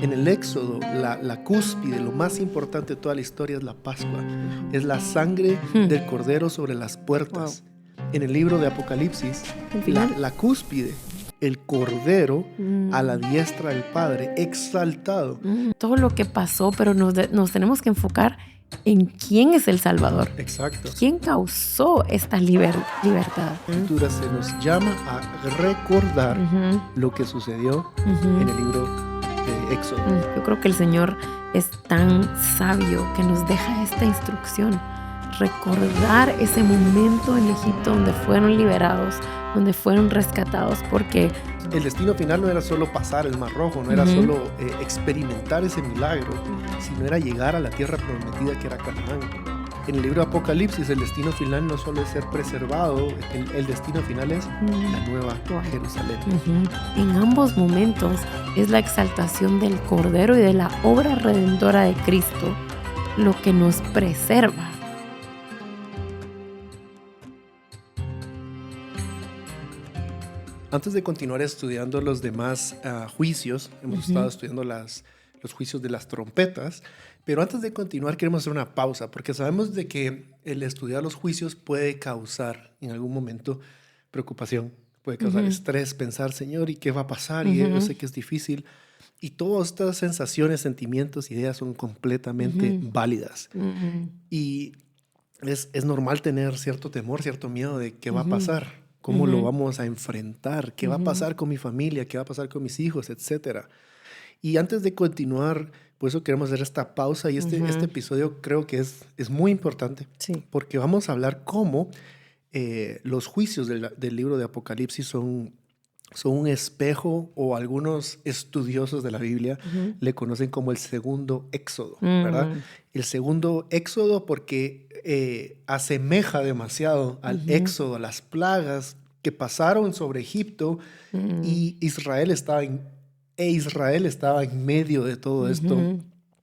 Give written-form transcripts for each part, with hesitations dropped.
En el Éxodo, la cúspide, lo más importante de toda la historia es la Pascua. Es la sangre del Cordero sobre las puertas. En el libro de Apocalipsis, la cúspide, el Cordero a la diestra del Padre, exaltado. Todo lo que pasó, pero nos tenemos que enfocar en quién es el Salvador. Exacto. ¿Quién causó esta libertad? La Escritura se nos llama a recordar lo que sucedió en el libro de Éxodo. Yo creo que el Señor es tan sabio que nos deja esta instrucción. Recordar ese momento en Egipto donde fueron liberados, donde fueron rescatados, porque el destino final no era solo pasar el Mar Rojo, no era solo experimentar ese milagro, sino era llegar a la tierra prometida que era Canaán. En el libro de Apocalipsis, el destino final no solo es ser preservado, el destino final es la nueva Jerusalén. En ambos momentos es la exaltación del Cordero y de la obra redentora de Cristo lo que nos preserva. Antes de continuar estudiando los demás juicios, hemos estado estudiando los juicios de las trompetas, pero antes de continuar queremos hacer una pausa, porque sabemos de que el estudiar los juicios puede causar en algún momento preocupación, puede causar estrés, pensar, Señor, ¿y qué va a pasar? Y yo sé que es difícil. Y todas estas sensaciones, sentimientos, ideas son completamente válidas. Y es normal tener cierto temor, cierto miedo de qué va a pasar. ¿Cómo lo vamos a enfrentar? ¿Qué va a pasar con mi familia? ¿Qué va a pasar con mis hijos? Etcétera. Y antes de continuar, por eso queremos hacer esta pausa y este episodio creo que es muy importante. Sí. Porque vamos a hablar cómo los juicios del libro de Apocalipsis son un espejo, o algunos estudiosos de la Biblia le conocen como el segundo éxodo, ¿verdad? El segundo éxodo porque asemeja demasiado al éxodo, a las plagas que pasaron sobre Egipto y Israel estaba en medio de todo esto,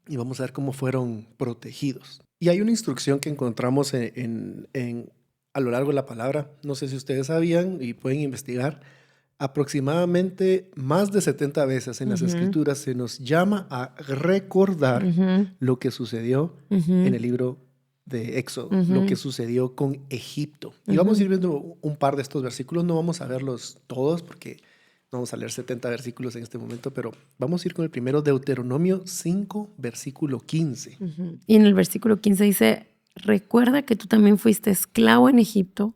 y vamos a ver cómo fueron protegidos. Y hay una instrucción que encontramos a lo largo de la palabra, no sé si ustedes sabían y pueden investigar. Aproximadamente más de 70 veces en las Escrituras se nos llama a recordar lo que sucedió en el libro de Éxodo, lo que sucedió con Egipto. Y vamos a ir viendo un par de estos versículos, no vamos a verlos todos porque no vamos a leer 70 versículos en este momento, pero vamos a ir con el primero, Deuteronomio 5, versículo 15. Y en el versículo 15 dice, recuerda que tú también fuiste esclavo en Egipto,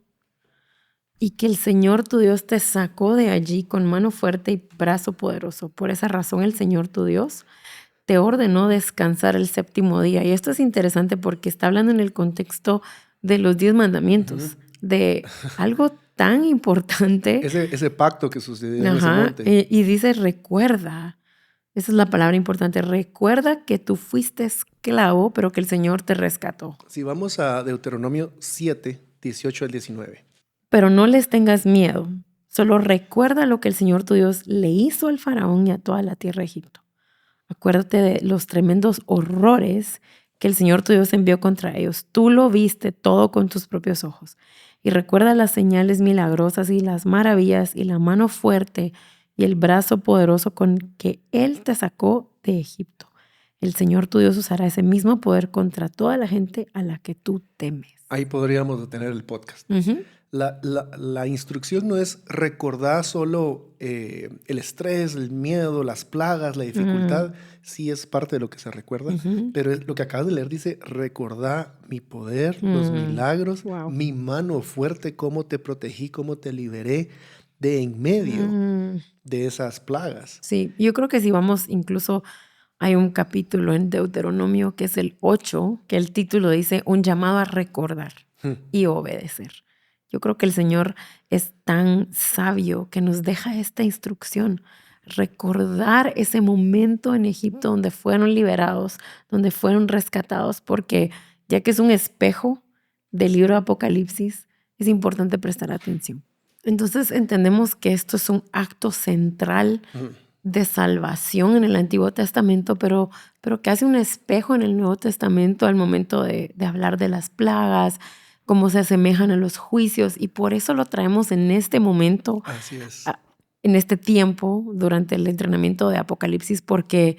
y que el Señor tu Dios te sacó de allí con mano fuerte y brazo poderoso. Por esa razón el Señor tu Dios te ordenó descansar el séptimo día. Y esto es interesante porque está hablando en el contexto de los 10 mandamientos, de algo tan importante. Ese pacto que sucedió en ese monte. Y dice, recuerda, esa es la palabra importante, recuerda que tú fuiste esclavo, pero que el Señor te rescató. Si vamos a Deuteronomio 7, 18 al 19. Pero no les tengas miedo, solo recuerda lo que el Señor tu Dios le hizo al faraón y a toda la tierra de Egipto. Acuérdate de los tremendos horrores que el Señor tu Dios envió contra ellos. Tú lo viste todo con tus propios ojos. Y recuerda las señales milagrosas y las maravillas y la mano fuerte y el brazo poderoso con que Él te sacó de Egipto. El Señor tu Dios usará ese mismo poder contra toda la gente a la que tú temes. Ahí podríamos detener el podcast. La instrucción no es recordar solo el estrés, el miedo, las plagas, la dificultad. Sí es parte de lo que se recuerda, pero lo que acabas de leer dice, recordá mi poder, los milagros, mi mano fuerte, cómo te protegí, cómo te liberé de en medio de esas plagas. Sí, yo creo que si vamos incluso... Hay un capítulo en Deuteronomio que es el 8, que el título dice un llamado a recordar y obedecer. Yo creo que el Señor es tan sabio que nos deja esta instrucción. Recordar ese momento en Egipto donde fueron liberados, donde fueron rescatados, porque ya que es un espejo del libro de Apocalipsis, es importante prestar atención. Entonces entendemos que esto es un acto central de salvación en el Antiguo Testamento, pero que hace un espejo en el Nuevo Testamento al momento de hablar de las plagas, cómo se asemejan a los juicios, y por eso lo traemos en este momento, así es, en este tiempo, durante el entrenamiento de Apocalipsis, porque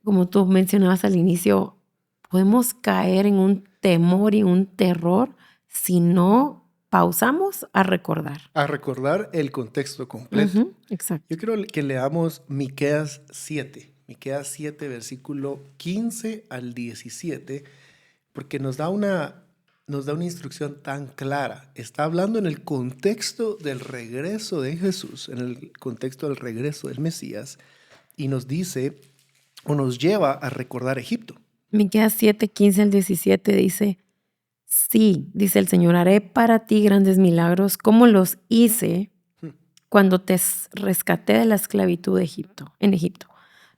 como tú mencionabas al inicio, podemos caer en un temor y un terror si no pausamos a recordar. A recordar el contexto completo. Exacto. Yo quiero que leamos Miqueas 7. Miqueas 7, versículo 15 al 17, porque nos da una instrucción tan clara. Está hablando en el contexto del regreso de Jesús, en el contexto del regreso del Mesías, y nos dice, o nos lleva a recordar Egipto. Miqueas 7, 15 al 17 dice, sí, dice el Señor, haré para ti grandes milagros como los hice cuando te rescaté de la esclavitud en Egipto.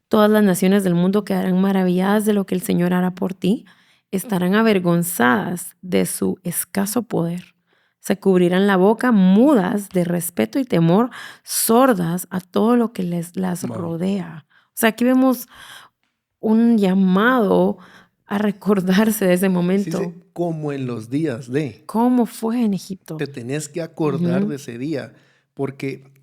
Todas las naciones del mundo quedarán maravilladas de lo que el Señor hará por ti. Estarán avergonzadas de su escaso poder. Se cubrirán la boca, mudas de respeto y temor, sordas a todo lo que las rodea. O sea, aquí vemos un llamado a recordarse de ese momento. Sí, como en los días de... ¿Cómo fue en Egipto? Te tenés que acordar de ese día, porque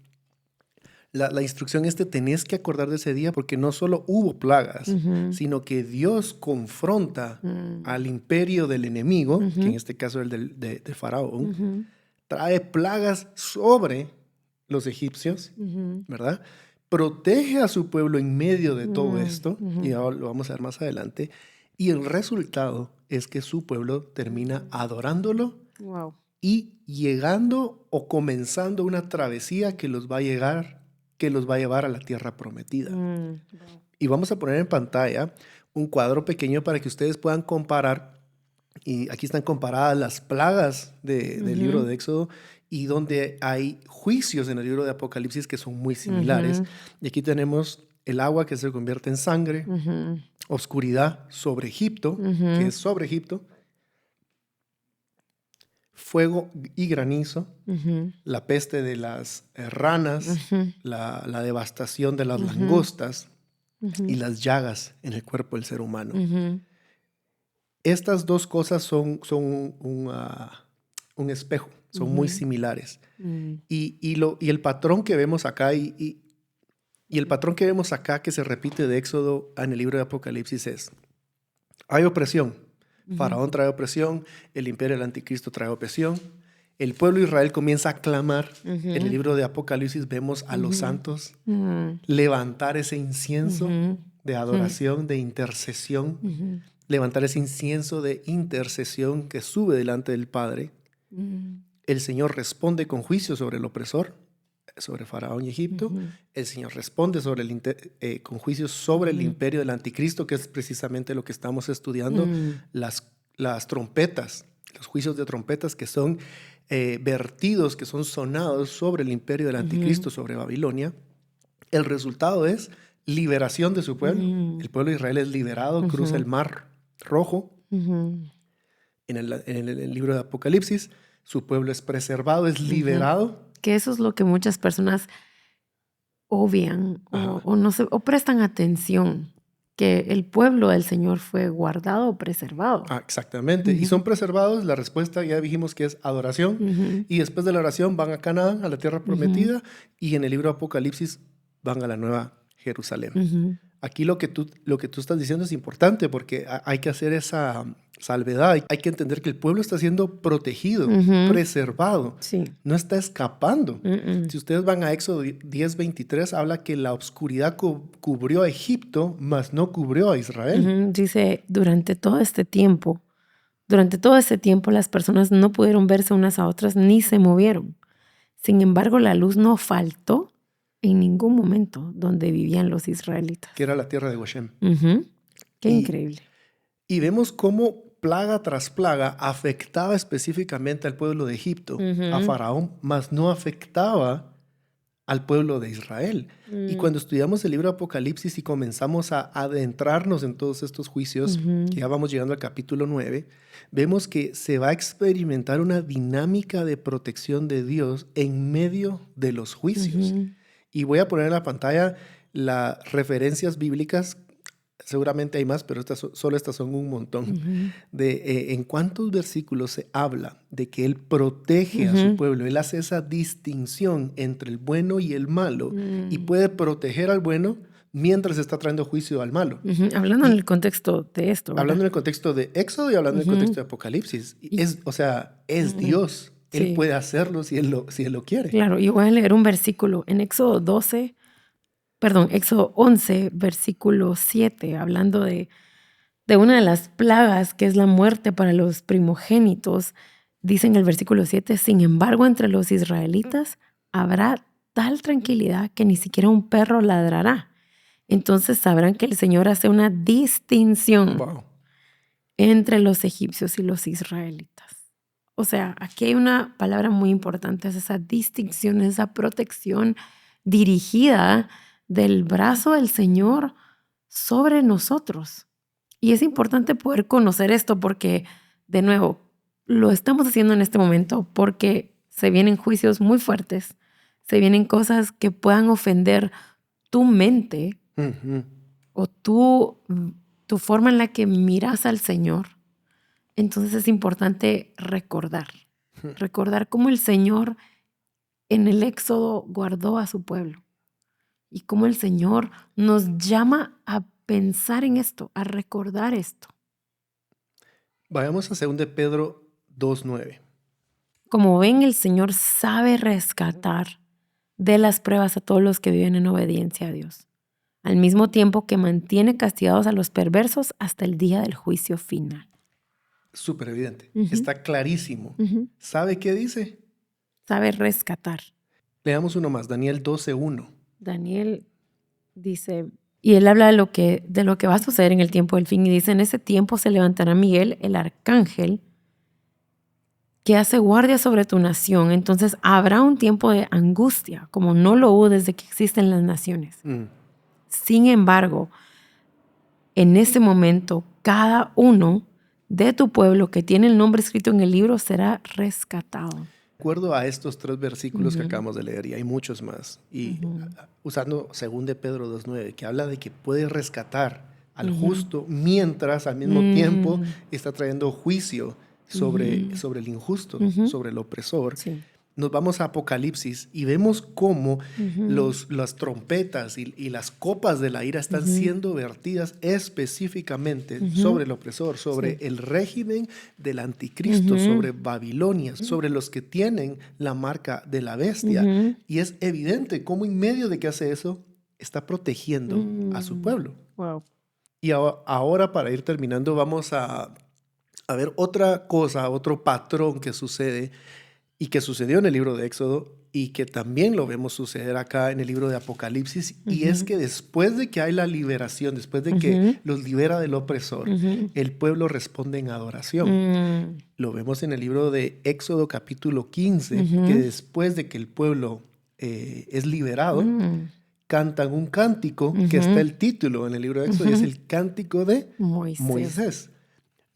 la instrucción tenés que acordar de ese día, porque no solo hubo plagas, sino que Dios confronta al imperio del enemigo, que en este caso es el de Faraón, trae plagas sobre los egipcios, ¿verdad? Protege a su pueblo en medio de todo esto, y ahora lo vamos a ver más adelante, y el resultado es que su pueblo termina adorándolo y llegando o comenzando una travesía que los va a llevar a la tierra prometida. Y vamos a poner en pantalla un cuadro pequeño para que ustedes puedan comparar, y aquí están comparadas las plagas del libro de Éxodo, y donde hay juicios en el libro de Apocalipsis que son muy similares. Y aquí tenemos el agua que se convierte en sangre, oscuridad sobre Egipto, que es sobre Egipto, fuego y granizo, la peste de las ranas, la devastación de las langostas y las llagas en el cuerpo del ser humano. Estas dos cosas son un espejo, son muy similares. Y el patrón que vemos acá y el patrón que vemos acá que se repite de Éxodo en el libro de Apocalipsis es: hay opresión. Faraón trae opresión, el imperio del anticristo trae opresión. El pueblo de Israel comienza a clamar. En el libro de Apocalipsis vemos a los santos levantar ese incienso de adoración, de intercesión, levantar ese incienso de intercesión que sube delante del Padre. El Señor responde con juicio sobre el opresor, sobre Faraón y Egipto. El Señor responde con juicios sobre el imperio del anticristo, que es precisamente lo que estamos estudiando, las trompetas, los juicios de trompetas que son vertidos, que son sonados sobre el imperio del anticristo, sobre Babilonia. El resultado es liberación de su pueblo. El pueblo de Israel es liberado, cruza el Mar Rojo. En el libro de Apocalipsis, su pueblo es preservado, es liberado. Que eso es lo que muchas personas obvian o prestan atención, que el pueblo del Señor fue guardado o preservado. Exactamente. Y son preservados, la respuesta ya dijimos que es adoración. Y después de la oración van a Canaán, a la tierra prometida, y en el libro de Apocalipsis van a la Nueva Jerusalén. Aquí lo que tú estás diciendo es importante, porque hay que hacer esa salvedad. Hay que entender que el pueblo está siendo protegido, preservado. Sí. No está escapando. Si ustedes van a Éxodo 10:23, habla que la oscuridad cubrió a Egipto, mas no cubrió a Israel. Dice, durante todo este tiempo las personas no pudieron verse unas a otras ni se movieron. Sin embargo, la luz no faltó en ningún momento donde vivían los israelitas. Que era la tierra de Goshen. Qué increíble. Y vemos cómo plaga tras plaga afectaba específicamente al pueblo de Egipto, a Faraón, mas no afectaba al pueblo de Israel. Y cuando estudiamos el libro de Apocalipsis y comenzamos a adentrarnos en todos estos juicios, que ya vamos llegando al capítulo 9, vemos que se va a experimentar una dinámica de protección de Dios en medio de los juicios. Y voy a poner en la pantalla las referencias bíblicas. Seguramente hay más, pero solo estas son un montón. En cuántos versículos se habla de que Él protege a su pueblo. Él hace esa distinción entre el bueno y el malo y puede proteger al bueno mientras está trayendo juicio al malo. Hablando en el contexto de esto, ¿verdad? Hablando en el contexto de Éxodo y hablando en el contexto de Apocalipsis. Es Dios. Él Sí. puede hacerlo si él lo quiere. Claro, y voy a leer un versículo en Éxodo 11, versículo 7, hablando de una de las plagas que es la muerte para los primogénitos. Dice en el versículo 7, sin embargo, entre los israelitas habrá tal tranquilidad que ni siquiera un perro ladrará. Entonces sabrán que el Señor hace una distinción Wow. entre los egipcios y los israelitas. O sea, aquí hay una palabra muy importante, es esa distinción, esa protección dirigida del brazo del Señor sobre nosotros. Y es importante poder conocer esto porque, de nuevo, lo estamos haciendo en este momento porque se vienen juicios muy fuertes, se vienen cosas que puedan ofender tu mente o tu forma en la que miras al Señor. Entonces es importante recordar cómo el Señor en el Éxodo guardó a su pueblo y cómo el Señor nos llama a pensar en esto, a recordar esto. Vayamos a 2 de Pedro 2:9. Como ven, el Señor sabe rescatar de las pruebas a todos los que viven en obediencia a Dios, al mismo tiempo que mantiene castigados a los perversos hasta el día del juicio final. Súper evidente. Está clarísimo. ¿Sabe qué dice? Sabe rescatar. Leamos uno más, Daniel 12:1. Daniel dice, y él habla de lo que va a suceder en el tiempo del fin, y dice, en ese tiempo se levantará Miguel, el arcángel, que hace guardia sobre tu nación. Entonces habrá un tiempo de angustia, como no lo hubo desde que existen las naciones. Sin embargo, en ese momento, cada uno de tu pueblo que tiene el nombre escrito en el libro será rescatado. De acuerdo a estos 3 versículos que acabamos de leer, y hay muchos más, y usando 2 de Pedro 2:9, que habla de que puede rescatar al justo mientras al mismo tiempo está trayendo juicio sobre el injusto, sobre el opresor. Sí. Nos vamos a Apocalipsis y vemos cómo las trompetas y las copas de la ira están siendo vertidas específicamente sobre el opresor, sobre el régimen del anticristo, sobre Babilonia, sobre los que tienen la marca de la bestia. Y es evidente cómo en medio de que hace eso, está protegiendo a su pueblo. Wow. Y ahora, para ir terminando, vamos a ver otra cosa, otro patrón que sucede y que sucedió en el libro de Éxodo y que también lo vemos suceder acá en el libro de Apocalipsis, y es que después de que hay la liberación, después de que los libera del opresor, el pueblo responde en adoración. Lo vemos en el libro de Éxodo capítulo 15, que después de que el pueblo es liberado, cantan un cántico que está el título en el libro de Éxodo, y es el cántico de Moisés.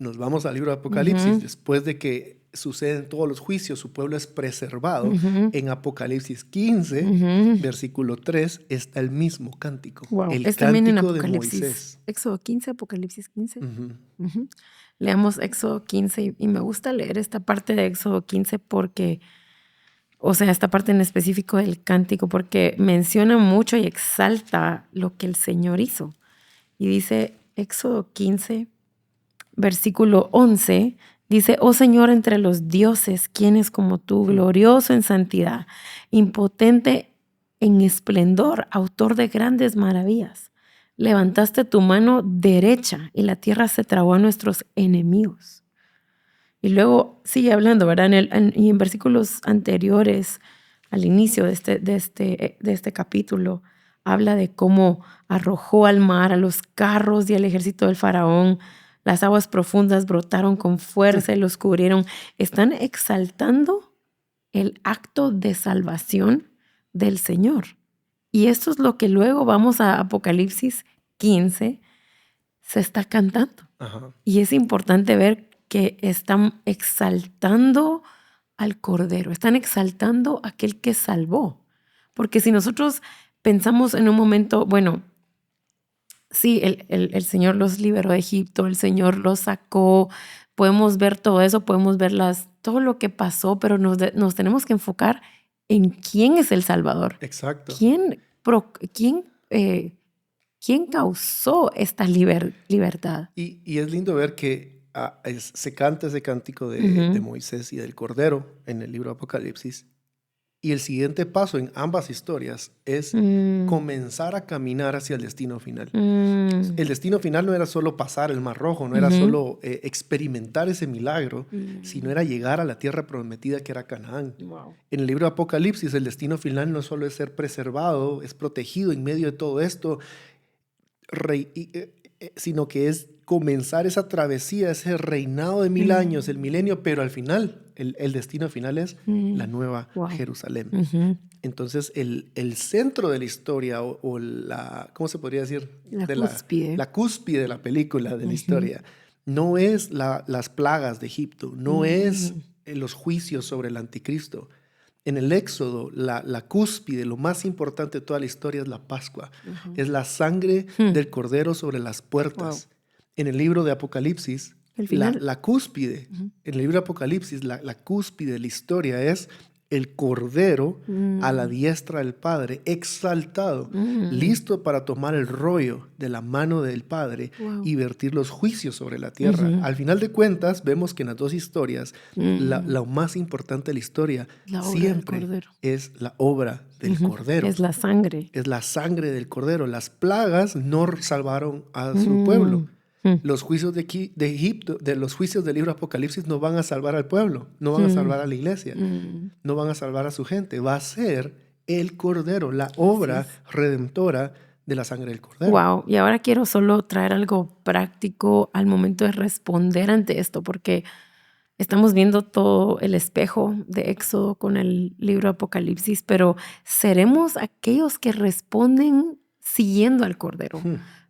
Nos vamos al libro de Apocalipsis, después de que suceden todos los juicios, su pueblo es preservado. En Apocalipsis 15, versículo 3, está el mismo cántico. Wow. El Es también en cántico de Apocalipsis. Moisés. Éxodo 15, Apocalipsis 15. Leamos Éxodo 15 y me gusta leer esta parte de Éxodo 15 porque, o sea, esta parte en específico del cántico, porque menciona mucho y exalta lo que el Señor hizo. Y dice Éxodo 15, versículo 11, dice, oh Señor, entre los dioses, ¿quién es como tú? Glorioso en santidad, impotente en esplendor, autor de grandes maravillas. Levantaste tu mano derecha y la tierra se tragó a nuestros enemigos. Y luego sigue hablando, ¿verdad? Y en versículos anteriores, al inicio de este capítulo, habla de cómo arrojó al mar a los carros y al ejército del faraón. Las aguas profundas brotaron con fuerza y los cubrieron. Están exaltando el acto de salvación del Señor. Y esto es lo que luego vamos a Apocalipsis 15, se está cantando. Y es importante ver que están exaltando al Cordero, están exaltando a aquel que salvó. Porque si nosotros pensamos en un momento, bueno, sí, el Señor los liberó de Egipto, el Señor los sacó, podemos ver todo eso, podemos ver todo lo que pasó, pero nos tenemos que enfocar en quién es el Salvador. Exacto. ¿Quién ¿quién causó esta libertad? Y es lindo ver que se canta ese cántico de Moisés y del Cordero en el libro de Apocalipsis. Y el siguiente paso en ambas historias es comenzar a caminar hacia el destino final. El destino final no era solo pasar el Mar Rojo, no era solo experimentar ese milagro, sino era llegar a la tierra prometida que era Canaán. Wow. En el libro de Apocalipsis, el destino final no solo es ser preservado, es protegido en medio de todo esto, sino que es comenzar esa travesía, ese reinado de 1000 años, el milenio, pero al final, el destino final es la nueva Jerusalén. Entonces, el centro de la historia o la, ¿cómo se podría decir? La cúspide de la película, de la historia, no es las plagas de Egipto, no es los juicios sobre el anticristo. En el Éxodo, la cúspide, lo más importante de toda la historia es la Pascua. Es la sangre del Cordero sobre las puertas. En el libro de Apocalipsis, la cúspide, en el libro de Apocalipsis, la cúspide de la historia es el Cordero a la diestra del Padre, exaltado, listo para tomar el rollo de la mano del Padre y vertir los juicios sobre la tierra. Al final de cuentas, vemos que en las dos historias, lo más importante de la historia siempre es la obra del Cordero. Es la sangre. Es la sangre del Cordero. Las plagas no salvaron a su pueblo. Los juicios de Egipto, los juicios del libro de Apocalipsis no van a salvar al pueblo, no van a salvar a la iglesia, no van a salvar a su gente. Va a ser el Cordero, la obra redentora de la sangre del Cordero. Wow, y ahora quiero solo traer algo práctico al momento de responder ante esto, porque estamos viendo todo el espejo de Éxodo con el libro de Apocalipsis, pero ¿seremos aquellos que responden siguiendo al Cordero?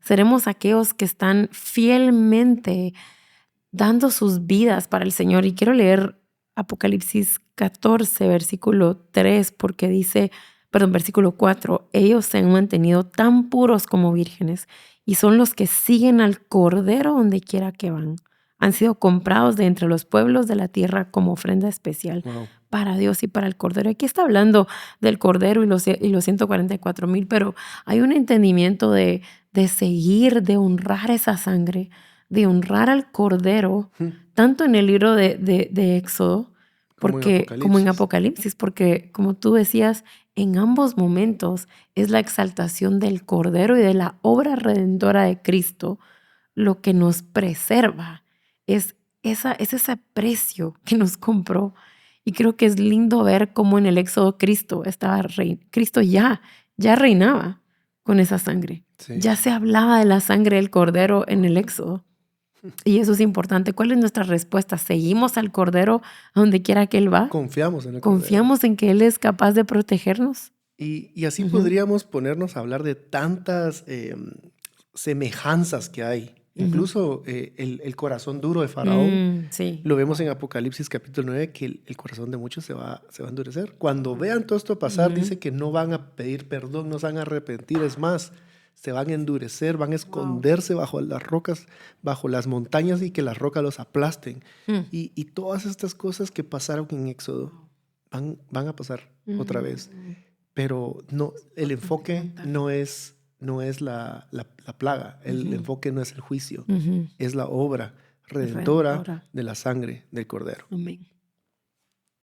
Seremos aquellos que están fielmente dando sus vidas para el Señor. Y quiero leer Apocalipsis 14, versículo 3, porque dice, versículo 4, ellos se han mantenido tan puros como vírgenes y son los que siguen al Cordero donde quiera que van. Han sido comprados de entre los pueblos de la tierra como ofrenda especial para Dios y para el Cordero. Aquí está hablando del Cordero y los 144,000, pero hay un entendimiento de seguir, de honrar esa sangre, de honrar al Cordero, tanto en el libro de Éxodo como en Apocalipsis, porque como tú decías, en ambos momentos es la exaltación del Cordero y de la obra redentora de Cristo lo que nos preserva. Es ese precio que nos compró. Y creo que es lindo ver cómo en el Éxodo Cristo ya reinaba con esa sangre. Sí. Ya se hablaba de la sangre del Cordero en el Éxodo. Y eso es importante. ¿Cuál es nuestra respuesta? ¿Seguimos al Cordero a donde quiera que Él va? Confiamos en el Cordero. ¿Confiamos en que Él es capaz de protegernos? Y así podríamos ponernos a hablar de tantas semejanzas que hay. Incluso el corazón duro de Faraón, sí. Lo vemos en Apocalipsis capítulo 9, que el corazón de muchos se va a endurecer. Cuando vean todo esto pasar, dice que no van a pedir perdón, no se van a arrepentir, es más, se van a endurecer, van a esconderse bajo las rocas, bajo las montañas y que las rocas los aplasten. Y todas estas cosas que pasaron en Éxodo van a pasar otra vez. Pero no, el enfoque no es la plaga, el enfoque no es el juicio, es la obra redentora de la sangre del Cordero. Amén.